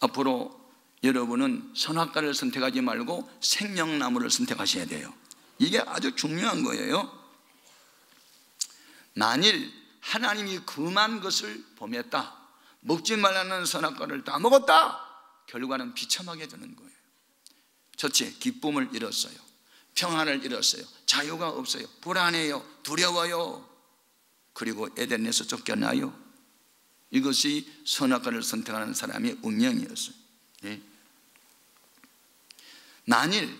앞으로 여러분은 선악과를 선택하지 말고 생명나무를 선택하셔야 돼요. 이게 아주 중요한 거예요. 만일 하나님이 금한 것을 범했다, 먹지 말라는 선악과를 다 먹었다, 결과는 비참하게 되는 거예요. 첫째, 기쁨을 잃었어요. 평안을 잃었어요. 자유가 없어요. 불안해요. 두려워요. 그리고 에덴에서 쫓겨나요. 이것이 선악과를 선택하는 사람의 운명이었어요. 예? 만일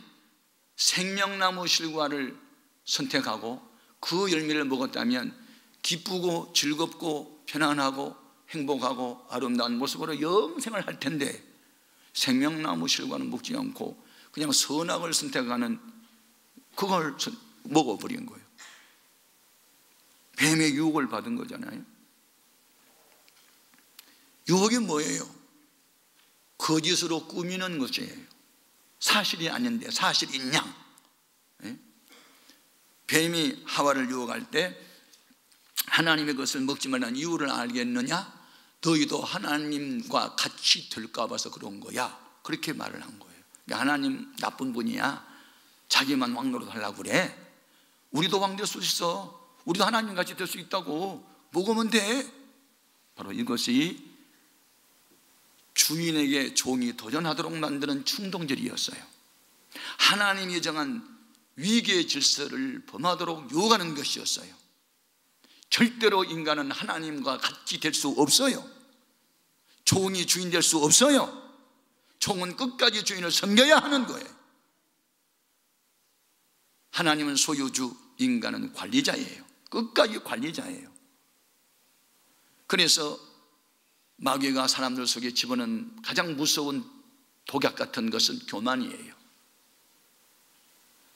생명나무 실과를 선택하고 그 열매를 먹었다면 기쁘고 즐겁고 편안하고 행복하고 아름다운 모습으로 영생을 할 텐데, 생명나무 실과는 먹지 않고 그냥 선악을 선택하는 그걸 먹어버린 거예요. 뱀의 유혹을 받은 거잖아요. 유혹이 뭐예요? 거짓으로 꾸미는 것이에요. 사실이 아닌데 사실인 양. 뱀이 하와를 유혹할 때 하나님의 것을 먹지 말라는 이유를 알겠느냐? 너희도 하나님과 같이 될까 봐서 그런 거야. 그렇게 말을 한 거예요. 하나님 나쁜 분이야. 자기만 왕 노릇하려고 그래. 우리도 왕 될 수 있어. 우리도 하나님 같이 될 수 있다고. 먹으면 돼. 바로 이것이 주인에게 종이 도전하도록 만드는 충동질이었어요. 하나님이 정한 위계의 질서를 범하도록 유혹하는 것이었어요. 절대로 인간은 하나님과 같이 될 수 없어요. 종이 주인 될 수 없어요. 종은 끝까지 주인을 섬겨야 하는 거예요. 하나님은 소유주, 인간은 관리자예요. 끝까지 관리자예요. 그래서 마귀가 사람들 속에 집어넣은 가장 무서운 독약 같은 것은 교만이에요.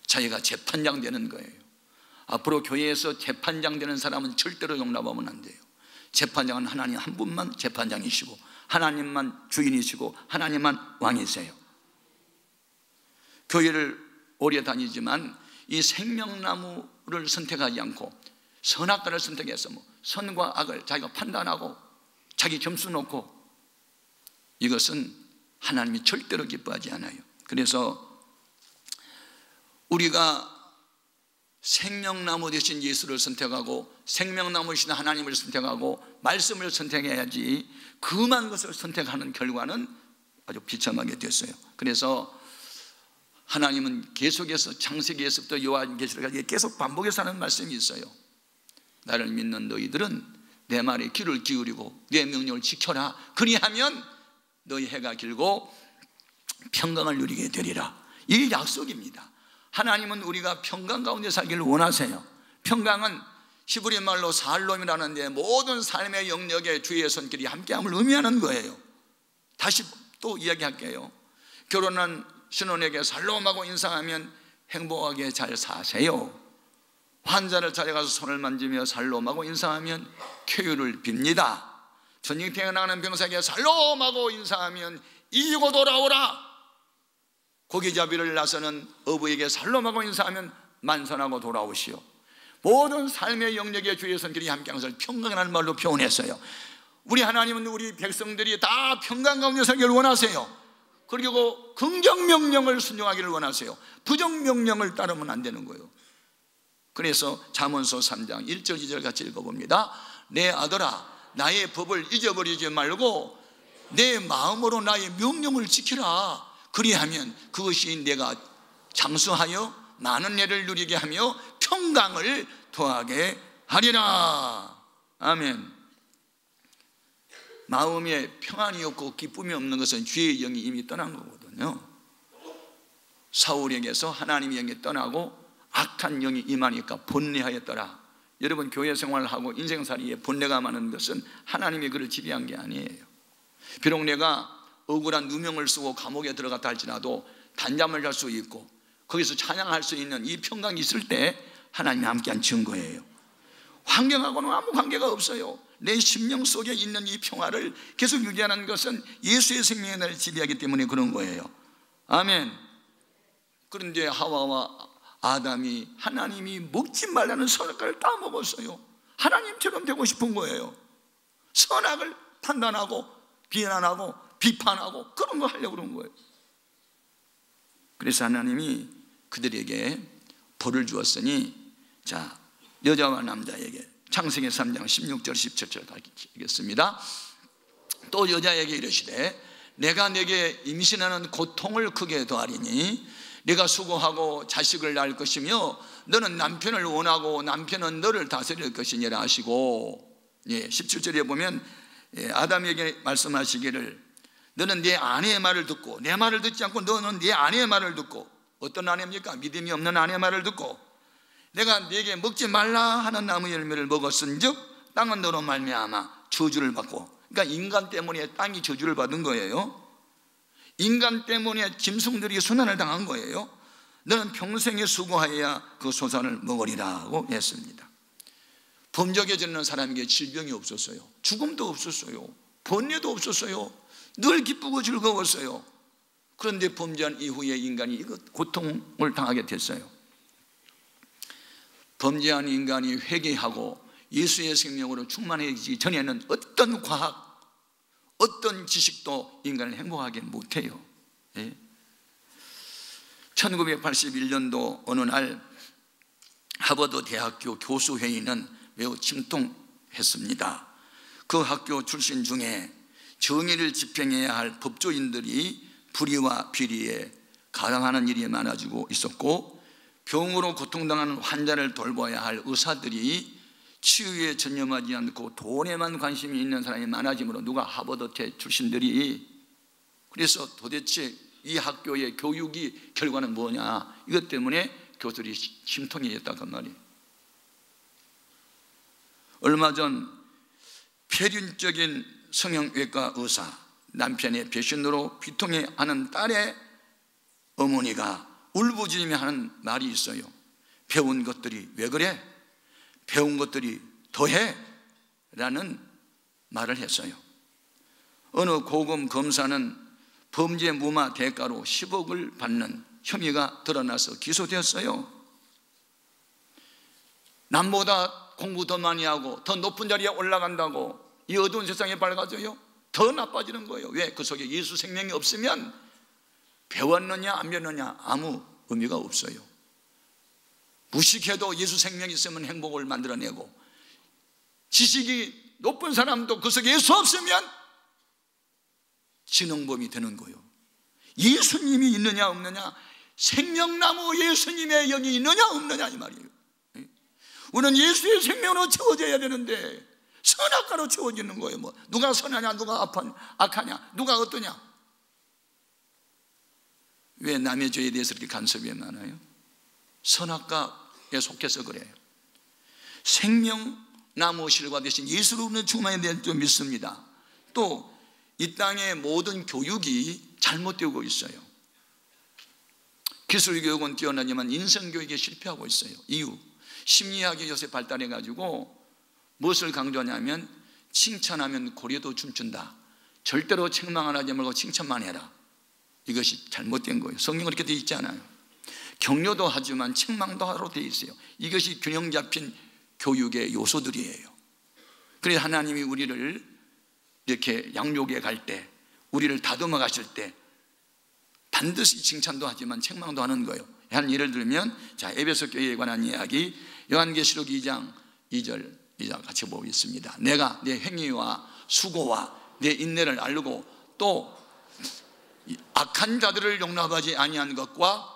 자기가 재판장 되는 거예요. 앞으로 교회에서 재판장 되는 사람은 절대로 용납하면 안 돼요. 재판장은 하나님 한 분만 재판장이시고 하나님만 주인이시고 하나님만 왕이세요. 교회를 오래 다니지만 이 생명나무를 선택하지 않고 선악과를 선택해서 선과 악을 자기가 판단하고 자기 점수 놓고, 이것은 하나님이 절대로 기뻐하지 않아요. 그래서 우리가 생명나무 대신 예수를 선택하고 생명나무이신 하나님을 선택하고 말씀을 선택해야지, 금한 것을 선택하는 결과는 아주 비참하게 됐어요. 그래서 하나님은 계속해서 창세기에서부터 요한계시록까지 계속 반복해서 하는 말씀이 있어요. 나를 믿는 너희들은 내 말에 귀를 기울이고 내 명령을 지켜라. 그리하면 너희 해가 길고 평강을 누리게 되리라. 이 약속입니다. 하나님은 우리가 평강 가운데 살기를 원하세요. 평강은 히브리 말로 살롬이라는데 모든 삶의 영역에 주의 손길이 함께함을 의미하는 거예요. 다시 또 이야기할게요. 결혼한 신혼에게 살롬하고 인사하면 행복하게 잘 사세요. 환자를 찾아가서 손을 만지며 살롬하고 인사하면 쾌유를 빕니다. 전쟁터에 나가는 병사에게 살롬하고 인사하면 이기고 돌아오라. 고기잡이를 나서는 어부에게 살롬하고 인사하면 만선하고 돌아오시오. 모든 삶의 영역에 주의 손길이 함께하는 것을 평강이라는 말로 표현했어요. 우리 하나님은 우리 백성들이 다 평강 가운데 살기를 원하세요. 그리고 긍정명령을 순종하기를 원하세요. 부정명령을 따르면 안 되는 거예요. 그래서 잠언서 3장 1절 2절 같이 읽어봅니다. 내 아들아, 나의 법을 잊어버리지 말고 내 마음으로 나의 명령을 지키라. 그리하면 그것이 내가 장수하여 많은 애를 누리게 하며 평강을 더하게 하리라. 아멘. 마음에 평안이 없고 기쁨이 없는 것은 주의 영이 이미 떠난 거거든요. 사울에게서 하나님의 영이 떠나고 악한 영이 임하니까 번뇌하였더라. 여러분, 교회 생활하고 인생살이에 번뇌가 많은 것은 하나님이 그를 지배한 게 아니에요. 비록 내가 억울한 누명을 쓰고 감옥에 들어갔다 할지라도 단잠을 잘 수 있고 거기서 찬양할 수 있는 이 평강이 있을 때 하나님이 함께한 증거예요. 환경하고는 아무 관계가 없어요. 내 심령 속에 있는 이 평화를 계속 유지하는 것은 예수의 생명이 나를 지배하기 때문에 그런 거예요. 아멘. 그런데 하와와 아담이 하나님이 먹지 말라는 선악과를 다 먹었어요. 하나님처럼 되고 싶은 거예요. 선악을 판단하고 비난하고 비판하고 그런 거 하려고 그런 거예요. 그래서 하나님이 그들에게 벌을 주었으니, 자, 여자와 남자에게 창세기 3장 16절 17절 다 읽겠습니다. 또 여자에게 이르시되 내가 네게 임신하는 고통을 크게 더하리니 네가 수고하고 자식을 낳을 것이며 너는 남편을 원하고 남편은 너를 다스릴 것이니라 하시고, 17절에 보면 아담에게 말씀하시기를 너는 네 아내의 말을 듣고 내 말을 듣지 않고 너는 네 아내의 말을 듣고, 어떤 아내입니까? 믿음이 없는 아내의 말을 듣고 내가 네게 먹지 말라 하는 나무 열매를 먹었은즉 땅은 너로 말미암아 저주를 받고, 그러니까 인간 때문에 땅이 저주를 받은 거예요. 인간 때문에 짐승들이 순환을 당한 거예요. 너는 평생에 수고하여야 그 소산을 먹으리라고 했습니다. 범죄해지는 사람에게 질병이 없었어요. 죽음도 없었어요. 번뇌도 없었어요. 늘 기쁘고 즐거웠어요. 그런데 범죄한 이후에 인간이 고통을 당하게 됐어요. 범죄한 인간이 회개하고 예수의 생명으로 충만해지기 전에는 어떤 과학, 어떤 지식도 인간을 행복하게 못해요. 1981년도 어느 날 하버드 대학교 교수회의는 매우 침통했습니다. 그 학교 출신 중에 정의를 집행해야 할 법조인들이 불의와 비리에 가담하는 일이 많아지고 있었고, 병으로 고통당하는 환자를 돌봐야 할 의사들이 치유에 전념하지 않고 돈에만 관심이 있는 사람이 많아지므로 누가 하버드 출신들이, 그래서 도대체 이 학교의 교육이 결과는 뭐냐, 이것 때문에 교수들이 심통이었다고 말이에요. 얼마 전 폐륜적인 성형외과 의사, 남편의 배신으로 비통해하는 딸의 어머니가 울부짖으며 말이 있어요. 배운 것들이 왜 그래? 배운 것들이 더해? 라는 말을 했어요. 어느 고검 검사는 범죄 무마 대가로 10억을 받는 혐의가 드러나서 기소되었어요. 남보다 공부 더 많이 하고 더 높은 자리에 올라간다고 이 어두운 세상에 밝아져요? 더 나빠지는 거예요. 왜? 그 속에 예수 생명이 없으면 배웠느냐 안 배웠느냐 아무 의미가 없어요. 무식해도 예수 생명이 있으면 행복을 만들어내고, 지식이 높은 사람도 그 속에 예수 없으면 진흥범이 되는 거예요. 예수님이 있느냐 없느냐, 생명나무 예수님의 영이 있느냐 없느냐 이 말이에요. 우리는 예수의 생명으로 채워져야 되는데 선악과로 채워지는 거예요. 뭐 누가 선하냐 누가 악하냐 누가 어떠냐. 왜 남의 죄에 대해서 이렇게 간섭이 많아요? 선악과에 속해서 그래요. 생명나무 실과 대신 예수로 오는 주만에 대해 좀 믿습니다. 또 이 땅의 모든 교육이 잘못되고 있어요. 기술교육은 뛰어나지만 인성교육에 실패하고 있어요. 이유, 심리학이 요새 발달해가지고 무엇을 강조하냐면 칭찬하면 고래도 춤춘다. 절대로 책망을 하지 말고 칭찬만 해라. 이것이 잘못된 거예요. 성경은 그렇게 되어 있지 않아요. 격려도 하지만 책망도 하러 되어 있어요. 이것이 균형 잡힌 교육의 요소들이에요. 그래서 하나님이 우리를 이렇게 양육에 갈 때, 우리를 다듬어 가실 때 반드시 칭찬도 하지만 책망도 하는 거예요. 한 예를 들면, 자, 에베소 교회에 관한 이야기, 요한계시록 2장 2절 같이 보겠습니다. 내가 내 행위와 수고와 내 인내를 알고 또 악한 자들을 용납하지 아니한 것과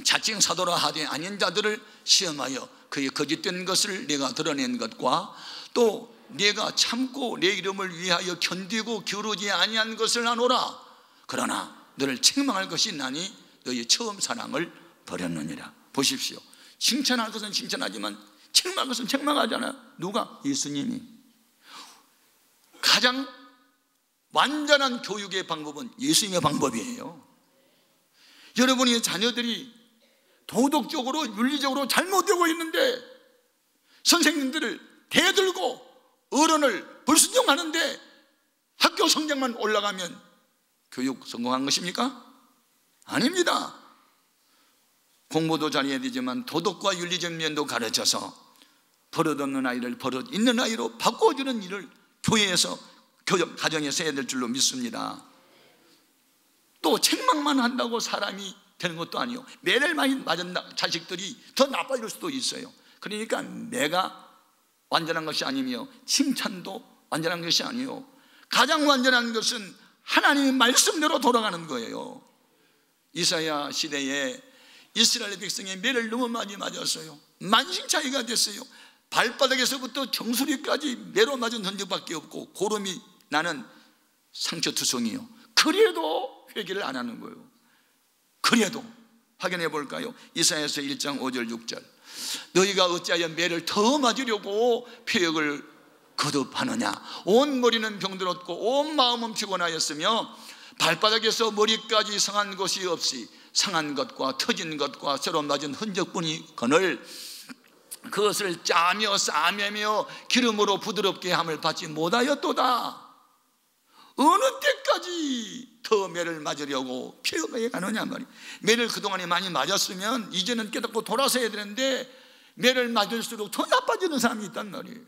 자칭 사도라 하되 아닌 자들을 시험하여 그의 거짓된 것을 내가 드러낸 것과 또 내가 참고 내 이름을 위하여 견디고 기울어지지 아니한 것을 아노라. 그러나 너를 책망할 것이 있나니 너의 처음 사랑을 버렸느니라. 보십시오. 칭찬할 것은 칭찬하지만 책망할 것은 책망하잖아요. 누가? 예수님이. 가장 완전한 교육의 방법은 예수님의 방법이에요. 여러분의 자녀들이 도덕적으로 윤리적으로 잘못되고 있는데 선생님들을 대들고 어른을 불순종하는데 학교 성적만 올라가면 교육 성공한 것입니까? 아닙니다. 공부도 잘해야 되지만 도덕과 윤리적 면도 가르쳐서 버릇없는 아이를 버릇 있는 아이로 바꿔주는 일을 교회에서 가정에 써야 될 줄로 믿습니다. 또 책망만 한다고 사람이 되는 것도 아니요, 매를 많이 맞은 자식들이 더 나빠질 수도 있어요. 그러니까 매가 완전한 것이 아니며 칭찬도 완전한 것이 아니요, 가장 완전한 것은 하나님의 말씀대로 돌아가는 거예요. 이사야 시대에 이스라엘 백성의 매를 너무 많이 맞았어요. 만신창이가 됐어요. 발바닥에서부터 정수리까지 매로 맞은 흔적밖에 없고 고름이 나는 상처투성이요. 그래도 회개를 안 하는 거예요. 그래도 확인해 볼까요? 이사야서 1장 5절 6절. 너희가 어찌하여 매를 더 맞으려고 표역을 거듭하느냐. 온 머리는 병들었고 온 마음은 피곤하였으며 발바닥에서 머리까지 상한 것이 없이 상한 것과 터진 것과 새로 맞은 흔적뿐이거늘 그것을 짜며 싸매며 기름으로 부드럽게 함을 받지 못하였도다. 어느 때까지 더 매를 맞으려고 피어가야 가느냐 말이에요. 매를 그동안에 많이 맞았으면 이제는 깨닫고 돌아서야 되는데 매를 맞을수록 더 나빠지는 사람이 있단 말이에요.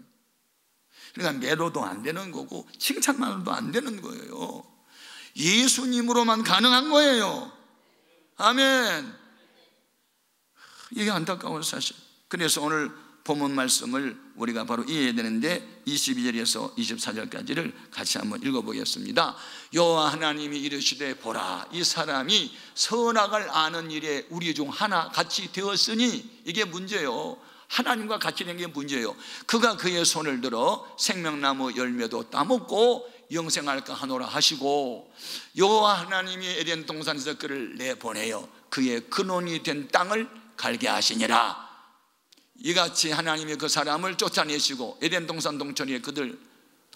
그러니까 매로도 안 되는 거고 칭찬만으로도 안 되는 거예요. 예수님으로만 가능한 거예요. 아멘. 이게 안타까운 사실. 그래서 오늘 본문 말씀을 우리가 바로 이해해야 되는데 22절에서 24절까지를 같이 한번 읽어보겠습니다. 여호와 하나님이 이르시되 보라, 이 사람이 선악을 아는 일에 우리 중 하나 같이 되었으니, 이게 문제예요. 하나님과 같이 된 게 문제예요. 그가 그의 손을 들어 생명나무 열매도 따먹고 영생할까 하노라 하시고, 여호와 하나님이 에덴 동산에서 그를 내보내어 그의 근원이 된 땅을 갈게 하시니라. 이같이 하나님이 그 사람을 쫓아내시고 에덴 동산 동천에 그들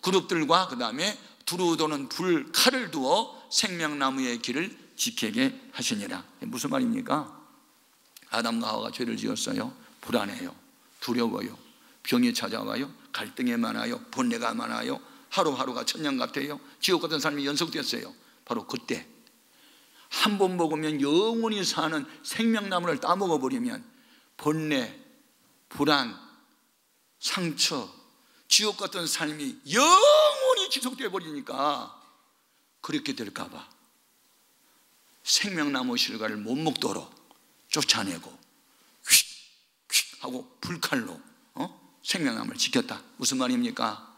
그룹들과 그 다음에 두루 도는 불 칼을 두어 생명나무의 길을 지키게 하시니라. 무슨 말입니까? 아담과 하와가 죄를 지었어요. 불안해요, 두려워요, 병이 찾아와요, 갈등이 많아요, 번뇌가 많아요, 하루하루가 천년 같아요. 지옥 같은 삶이 연속됐어요. 바로 그때 한 번 먹으면 영원히 사는 생명나무를 따먹어버리면 번뇌, 불안, 상처, 지옥 같은 삶이 영원히 지속되어 버리니까 그렇게 될까 봐 생명나무 실과를 못 먹도록 쫓아내고 휙휙 하고 불칼로 생명나무를 지켰다. 무슨 말입니까?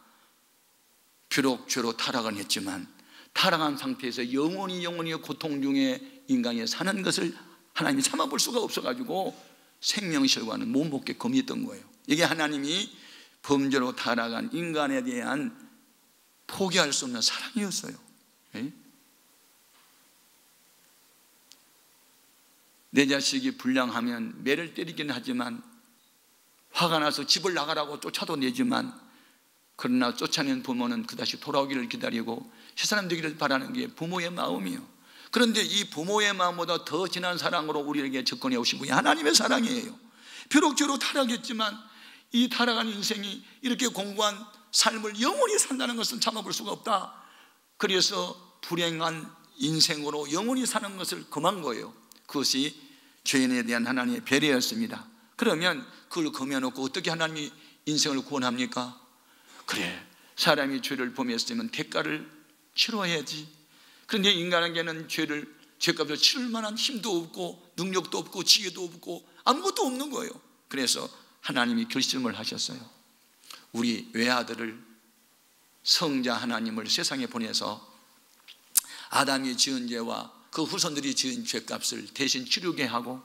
비록 죄로 타락은 했지만 타락한 상태에서 영원히 고통 중에 인간이 사는 것을 하나님이 참아볼 수가 없어가지고 생명실과는 못 먹게 금했던 거예요. 이게 하나님이 범죄로 타락한 인간에 대한 포기할 수 없는 사랑이었어요. 내 자식이 불량하면 매를 때리긴 하지만, 화가 나서 집을 나가라고 쫓아도 내지만, 그러나 쫓아낸 부모는 그다시 돌아오기를 기다리고 새사람 되기를 바라는 게 부모의 마음이에요. 그런데 이 부모의 마음보다 더 진한 사랑으로 우리에게 접근해 오신 분이 하나님의 사랑이에요. 비록 죄로 타락했지만 이 타락한 인생이 이렇게 공고한 삶을 영원히 산다는 것은 참아볼 수가 없다. 그래서 불행한 인생으로 영원히 사는 것을 금한 거예요. 그것이 죄인에 대한 하나님의 배려였습니다. 그러면 그걸 금해놓고 어떻게 하나님이 인생을 구원합니까? 그래, 사람이 죄를 범했으면 대가를 치러야지. 그런데 인간에게는 죄값을 치를 만한 힘도 없고 능력도 없고 지혜도 없고 아무것도 없는 거예요. 그래서 하나님이 결심을 하셨어요. 우리 외아들을, 성자 하나님을 세상에 보내서 아담이 지은 죄와 그 후손들이 지은 죄값을 대신 치르게 하고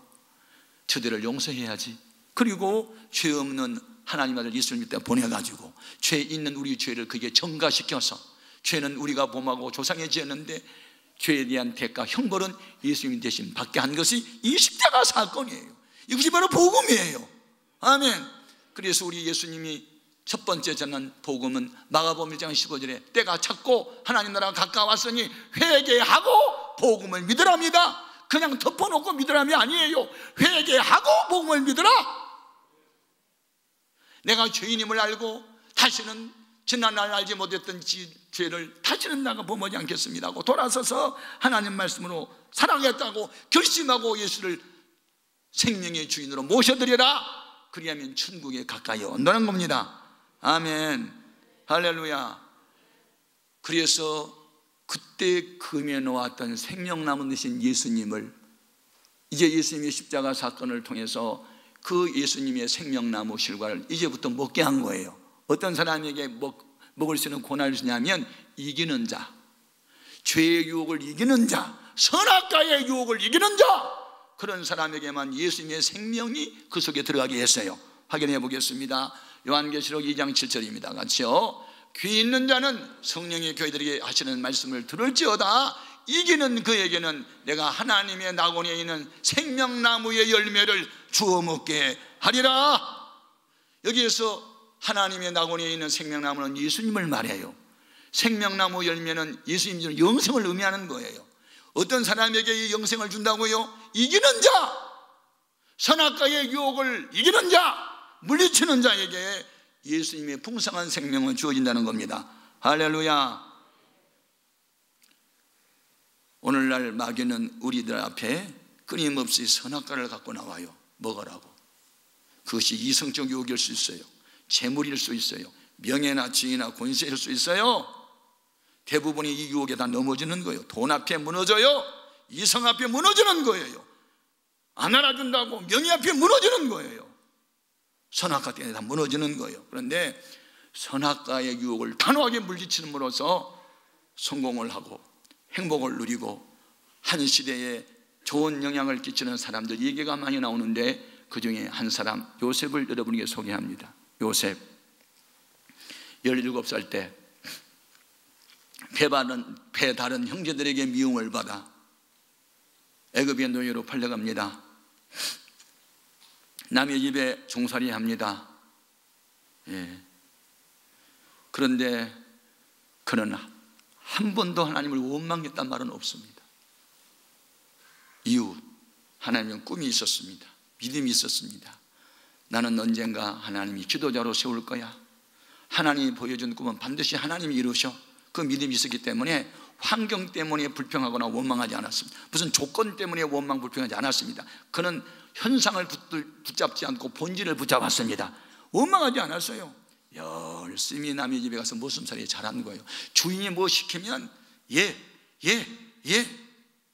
저들을 용서해야지. 그리고 죄 없는 하나님 아들 예수를 믿다 보내가지고 죄 있는 우리 죄를 그게 정가시켜서, 죄는 우리가 범하고 조상이 지었는데 죄에 대한 대가, 형벌은 예수님 대신 받게 한 것이 이 십자가 사건이에요. 이것이 바로 복음이에요. 아멘. 그래서 우리 예수님이 첫 번째 전한 복음은 마가복음 1장 15절에 때가 찼고 하나님 나라가 가까웠으니 회개하고 복음을 믿으랍니다. 그냥 덮어놓고 믿으람이 아니에요. 회개하고 복음을 믿으라. 내가 죄인임을 알고 다시는 지난날 알지 못했던 죄를 다시는 내가 범하지 않겠습니다 하고 돌아서서 하나님 말씀으로 사랑했다고 결심하고 예수를 생명의 주인으로 모셔드리라. 그리하면 천국에 가까이 온다는 겁니다. 아멘. 할렐루야. 그래서 그때 금해 놓았던 생명나무 되신 예수님을 이제 예수님의 십자가 사건을 통해서 그 예수님의 생명나무 실과를 이제부터 먹게 한 거예요. 어떤 사람에게 먹을 수 있는 고난을 주냐면 이기는 자, 죄의 유혹을 이기는 자, 선악과의 유혹을 이기는 자, 그런 사람에게만 예수님의 생명이 그 속에 들어가게 했어요. 확인해 보겠습니다. 요한계시록 2장 7절입니다. 같이요. 귀 있는 자는 성령이 교회들에게 하시는 말씀을 들을지어다. 이기는 그에게는 내가 하나님의 낙원에 있는 생명나무의 열매를 주어 먹게 하리라. 여기에서 하나님의 낙원에 있는 생명나무는 예수님을 말해요. 생명나무 열매는 예수님의 영생을 의미하는 거예요. 어떤 사람에게 이 영생을 준다고요? 이기는 자, 선악과의 유혹을 이기는 자, 물리치는 자에게 예수님의 풍성한 생명은 주어진다는 겁니다. 할렐루야. 오늘날 마귀는 우리들 앞에 끊임없이 선악과를 갖고 나와요. 먹으라고. 그것이 이성적 유혹일 수 있어요. 재물일 수 있어요. 명예나 지위나 권세일 수 있어요. 대부분이 이 유혹에 다 넘어지는 거예요. 돈 앞에 무너져요. 이성 앞에 무너지는 거예요. 안 알아준다고 명예 앞에 무너지는 거예요. 선악과 때문에 다 무너지는 거예요. 그런데 선악과의 유혹을 단호하게 물리치는으로써 성공을 하고 행복을 누리고 한 시대에 좋은 영향을 끼치는 사람들 얘기가 많이 나오는데 그 중에 한 사람 요셉을 여러분에게 소개합니다. 요셉 17살 때 배다른 형제들에게 미움을 받아 애굽의 노예로 팔려갑니다. 남의 집에 종살이 합니다. 그런데 그는 한 번도 하나님을 원망했단 말은 없습니다. 이유, 하나님은 꿈이 있었습니다. 믿음이 있었습니다. 나는 언젠가 하나님이 지도자로 세울 거야. 하나님이 보여준 꿈은 반드시 하나님이 이루셔. 그 믿음이 있었기 때문에 환경 때문에 불평하거나 원망하지 않았습니다. 무슨 조건 때문에 원망 불평하지 않았습니다. 그는 현상을 붙잡지 않고 본질을 붙잡았습니다. 원망하지 않았어요. 열심히 남의 집에 가서 모순살이 잘한 거예요. 주인이 뭐 시키면 예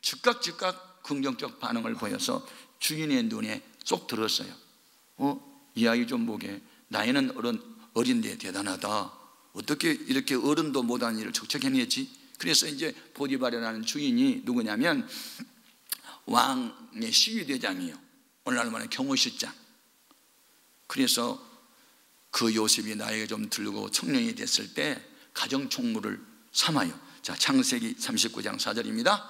즉각 긍정적 반응을 보여서 주인의 눈에 쏙 들었어요. 이 아이 좀 보게. 나이는 어린데 대단하다. 어떻게 이렇게 어른도 못한 일을 척척 해냈지? 그래서 이제 보디발이라는 주인이 누구냐면 왕의 시위대장이에요. 오늘날 말하는 경호실장. 그래서 그 요셉이 나이가 좀 들고 청년이 됐을 때 가정총무를 삼아요. 자, 창세기 39장 4절입니다.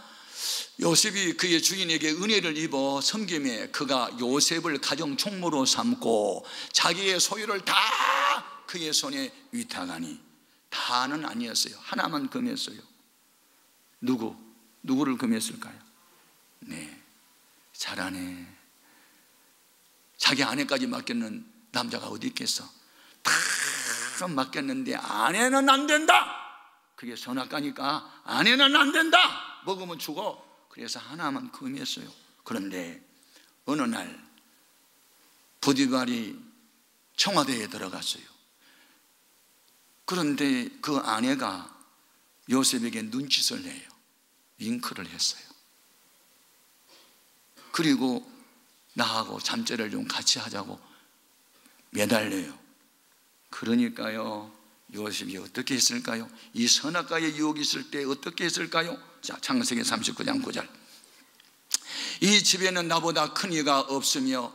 요셉이 그의 주인에게 은혜를 입어 섬김에 그가 요셉을 가정총무로 삼고 자기의 소유를 다 그의 손에 위탁하니, 다는 아니었어요. 하나만 금했어요. 누구를 금했을까요? 네, 잘하네. 자기 아내까지 맡겼는 남자가 어디 있겠어? 다 맡겼는데 아내는 안 된다. 그게 선악과니까 아내는 안 된다. 먹으면 죽어. 그래서 하나만 금했어요. 그런데 어느 날 보디발이 청와대에 들어갔어요. 그런데 그 아내가 요셉에게 눈짓을 내요. 윙크를 했어요. 그리고 나하고 잠자리를 좀 같이 하자고 매달려요. 그러니까요, 요셉이 어떻게 했을까요? 이 선악과의 유혹이 있을 때 어떻게 했을까요? 자, 창세기 39장 9절. 이 집에는 나보다 큰 이가 없으며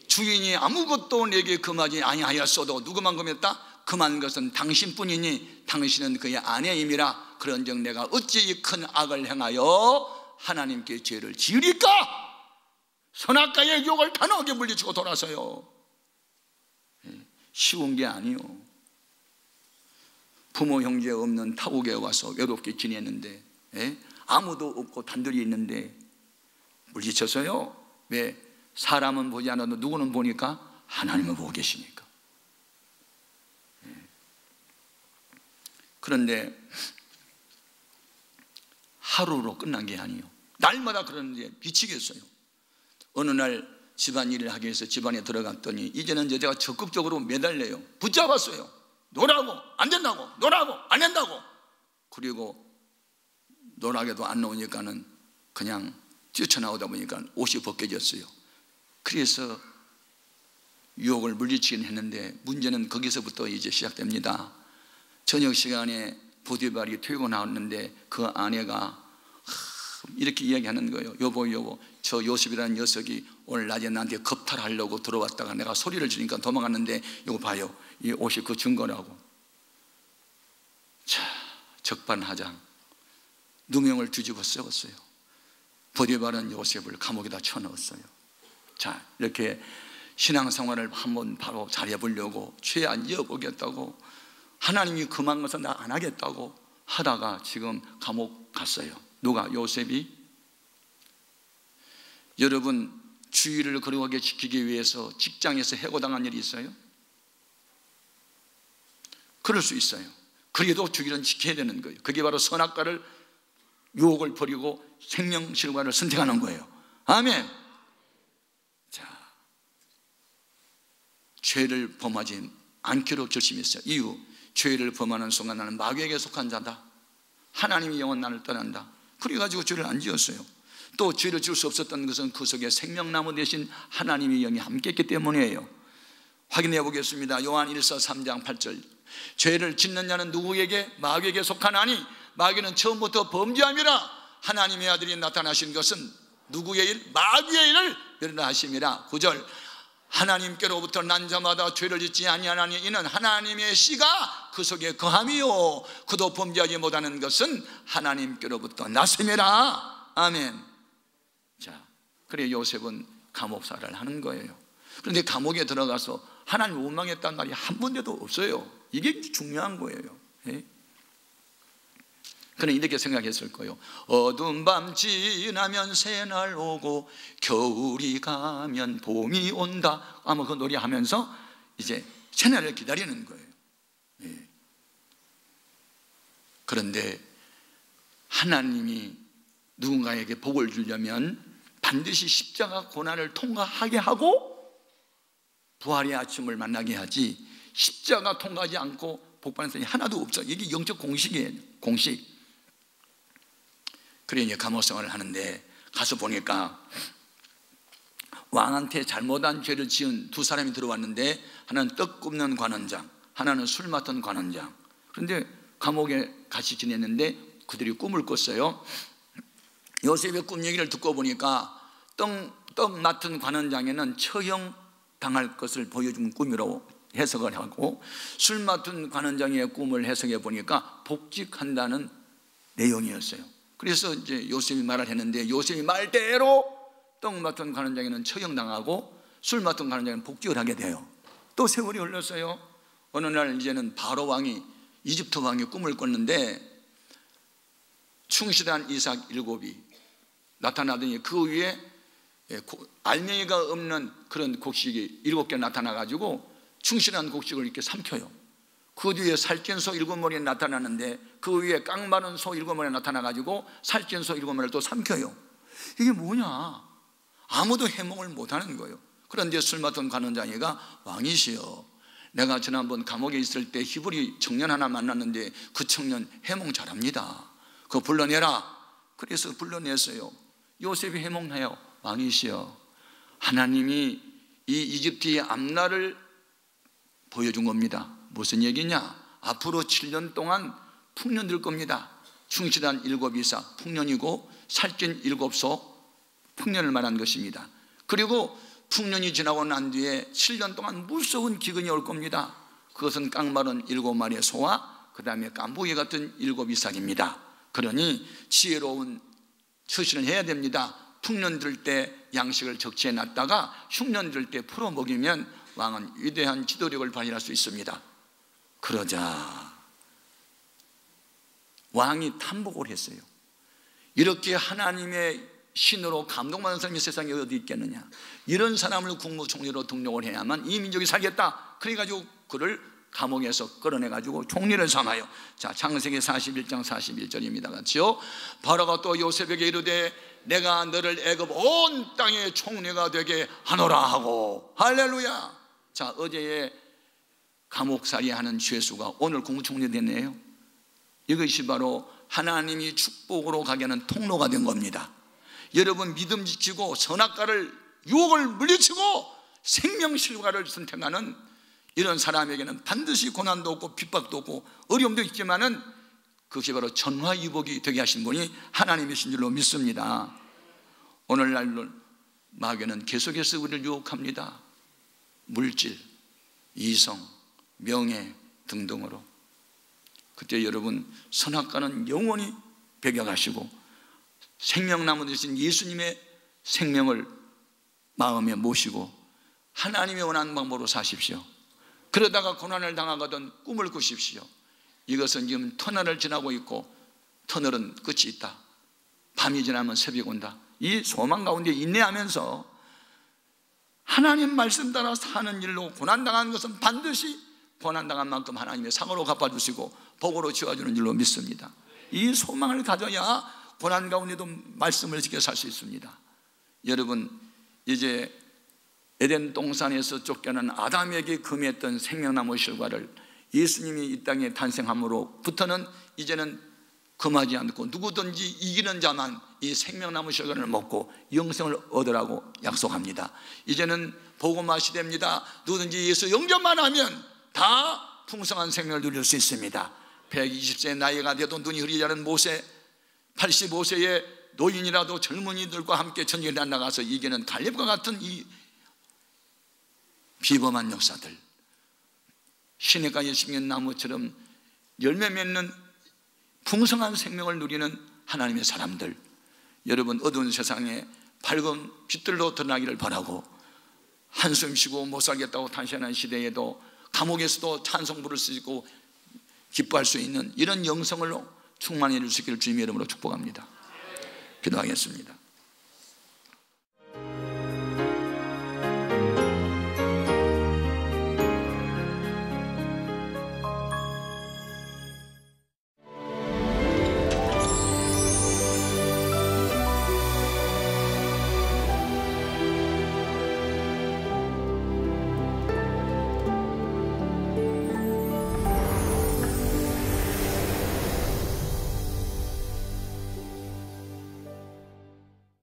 주인이 아무것도 내게 금하지 아니하였어도 누구만 금했다? 금한 것은 당신뿐이니 당신은 그의 아내임이라. 그런즉 내가 어찌 이 큰 악을 행하여 하나님께 죄를 지으리까? 선악과의 유혹을 단호하게 물리치고 돌아서요. 쉬운 게 아니요. 부모 형제 없는 타국에 와서 외롭게 지냈는데 아무도 없고 단둘이 있는데 물리쳐서요. 왜? 사람은 보지 않아도 누구는 보니까 하나님은 보고 계시니까. 그런데 하루로 끝난 게 아니에요. 날마다 그러는데 미치겠어요. 어느 날 집안일을 하기 위해서 집안에 들어갔더니 이제는 여자가 적극적으로 매달려요. 붙잡았어요. 놀라고 안 된다고, 놀라고 안 된다고. 그리고 노랗게도 안 나오니까는 그냥 뛰쳐나오다 보니까 옷이 벗겨졌어요. 그래서 유혹을 물리치긴 했는데 문제는 거기서부터 이제 시작됩니다. 저녁 시간에 보디발이 퇴근하는데 그 아내가 이렇게 이야기하는 거예요. 여보, 저 요셉이라는 녀석이 오늘 낮에 나한테 겁탈하려고 들어왔다가 내가 소리를 지르니까 도망갔는데 이거 봐요, 이 옷이 그 증거라고. 자, 적반하장, 누명을 뒤집어 쓰었어요. 보디발은 요셉을 감옥에다 쳐넣었어요. 자, 이렇게 신앙생활을 한번 바로 잘해보려고 죄 안 지어보겠다고 하나님이 금한 것은 나 안 하겠다고 하다가 지금 감옥 갔어요. 누가? 요셉이. 여러분, 주의를 거룩하게 지키기 위해서 직장에서 해고당한 일이 있어요? 그럴 수 있어요. 그래도 주의는 지켜야 되는 거예요. 그게 바로 선악과를, 유혹을 버리고 생명실과를 선택하는 거예요. 아멘. 자, 죄를 범하지 않기로 결심했어요. 이유, 죄를 범하는 순간 나는 마귀에게 속한 자다, 하나님의 영은 나를 떠난다. 그래가지고 죄를 안 지었어요. 또 죄를 지을 수 없었던 것은 그 속에 생명나무 대신 하나님의 영이 함께했기 때문이에요. 확인해 보겠습니다. 요한 1서 3장 8절. 죄를 짓는 자는 누구에게? 마귀에게 속하나니 마귀는 처음부터 범죄함이라. 하나님의 아들이 나타나신 것은 누구의 일? 마귀의 일을 멸하심이라. 9절. 하나님께로부터 난 자마다 죄를 짓지 아니하나니 이는 하나님의 씨가 그 속에 거함이요 그도 범죄하지 못하는 것은 하나님께로부터 났음이라. 아멘. 자, 그래 요셉은 감옥살이를 하는 거예요. 그런데 감옥에 들어가서 하나님 원망했다는 말이 한 군데도 없어요. 이게 중요한 거예요. 예? 그는 이렇게 생각했을 거예요. 어두운 밤 지나면 새날 오고 겨울이 가면 봄이 온다. 아마 그 노래하면서 이제 새날을 기다리는 거예요. 예. 그런데 하나님이 누군가에게 복을 주려면 반드시 십자가 고난을 통과하게 하고 부활의 아침을 만나게 하지, 십자가 통과하지 않고 복받는 사람이 하나도 없어. 이게 영적 공식이에요. 공식. 그래 이제 감옥생활을 하는데 가서 보니까 왕한테 잘못한 죄를 지은 두 사람이 들어왔는데 하나는 떡 굽는 관원장, 하나는 술 맡은 관원장. 그런데 감옥에 같이 지냈는데 그들이 꿈을 꿨어요. 요셉의 꿈 얘기를 듣고 보니까 떡 맡은 관원장에는 처형 당할 것을 보여준 꿈이라고 해석을 하고, 술 맡은 관원장의 꿈을 해석해 보니까 복직한다는 내용이었어요. 그래서 이제 요셉이 말을 했는데 요셉이 말대로 떡 맡은 관원장에는 처형당하고 술 맡은 관원장에는 복직을 하게 돼요. 또 세월이 흘렀어요. 어느 날 이제는 바로 왕이, 이집트 왕이 꿈을 꿨는데 충실한 이삭 7이 나타나더니 그 위에 알맹이가 없는 그런 곡식이 7개 나타나가지고 충실한 곡식을 이렇게 삼켜요. 그 뒤에 살찐 소 7마리 나타나는데 그 위에 깡마른 소 7마리 나타나가지고 살찐 소 7마리를 또 삼켜요. 이게 뭐냐? 아무도 해몽을 못하는 거예요. 그런데 술 맡은 관원장이가 왕이시여, 내가 지난번 감옥에 있을 때 히브리 청년 하나 만났는데 그 청년 해몽 잘합니다. 그거 불러내라. 그래서 불러냈어요. 요셉이 해몽해요. 왕이시여, 하나님이 이 이집트의 앞날을 보여준 겁니다. 무슨 얘기냐? 앞으로 7년 동안 풍년 들 겁니다. 충실한 7이사 풍년이고 살찐 7소 풍년을 말한 것입니다. 그리고 풍년이 지나고 난 뒤에 7년 동안 무서운 기근이 올 겁니다. 그것은 깡마른 7마리의 소와 그 다음에 깐부기 같은 7이삭입니다. 그러니 지혜로운 처신을 해야 됩니다. 풍년 들 때 양식을 적치해 놨다가 흉년 들 때 풀어 먹이면 왕은 위대한 지도력을 발휘할 수 있습니다. 그러자 왕이 탐복을 했어요. 이렇게 하나님의 신으로 감동받는 사람이 세상에 어디 있겠느냐? 이런 사람을 국무총리로 등록을 해야만 이 민족이 살겠다. 그래가지고 그를 감옥에서 끌어내가지고 총리를 삼아요. 자, 창세기 41장 41절입니다. 같이요. 바로가 또 요셉에게 이르되 내가 너를 애굽 온 땅의 총리가 되게 하노라 하고. 할렐루야. 자, 어제의 감옥살이 하는 죄수가 오늘 국무총리 됐네요. 이것이 바로 하나님이 축복으로 가게 하는 통로가 된 겁니다. 여러분 믿음 지키고 선악과를 유혹을 물리치고 생명실과를 선택하는 이런 사람에게는 반드시 고난도 없고 핍박도 없고 어려움도 있지만은 그것이 바로 전화위복이 되게 하신 분이 하나님이신 줄로 믿습니다. 오늘날 마귀는 계속해서 우리를 유혹합니다. 물질, 이성, 명예 등등으로. 그때 여러분 선악과는 영원히 배격하시고 생명나무 되신 예수님의 생명을 마음에 모시고 하나님의 원하는 방법으로 사십시오. 그러다가 고난을 당하거든 꿈을 꾸십시오. 이것은 지금 터널을 지나고 있고 터널은 끝이 있다. 밤이 지나면 새벽이 온다. 이 소망 가운데 인내하면서 하나님 말씀 따라 사는 일로 고난당한 것은 반드시 고난당한 만큼 하나님의 상으로 갚아주시고 복으로 지어주는 줄로 믿습니다. 이 소망을 가져야 고난 가운데도 말씀을 지켜 살 수 있습니다. 여러분 이제 에덴 동산에서 쫓겨난 아담에게 금했던 생명나무 실과를 예수님이 이 땅에 탄생함으로부터는 이제는 금하지 않고 누구든지 이기는 자만 이 생명나무 실과를 먹고 영생을 얻으라고 약속합니다. 이제는 복음화 시대입니다. 누구든지 예수 영접만 하면 다 풍성한 생명을 누릴 수 있습니다. 120세 나이가 돼도 눈이 흐리지 않은 모세, 85세의 노인이라도 젊은이들과 함께 전쟁에 나가서 이기는 갈렙과 같은 이 비범한 역사들, 시냇가에 심긴 나무처럼 열매 맺는 풍성한 생명을 누리는 하나님의 사람들, 여러분 어두운 세상에 밝은 빛들로 드러나기를 바라고 한숨 쉬고 못 살겠다고 탄식하는 시대에도 감옥에서도 찬송 부를 수 있고 기뻐할 수 있는 이런 영성을 충만해 줄 수 있기를 주님의 이름으로 축복합니다. 기도하겠습니다.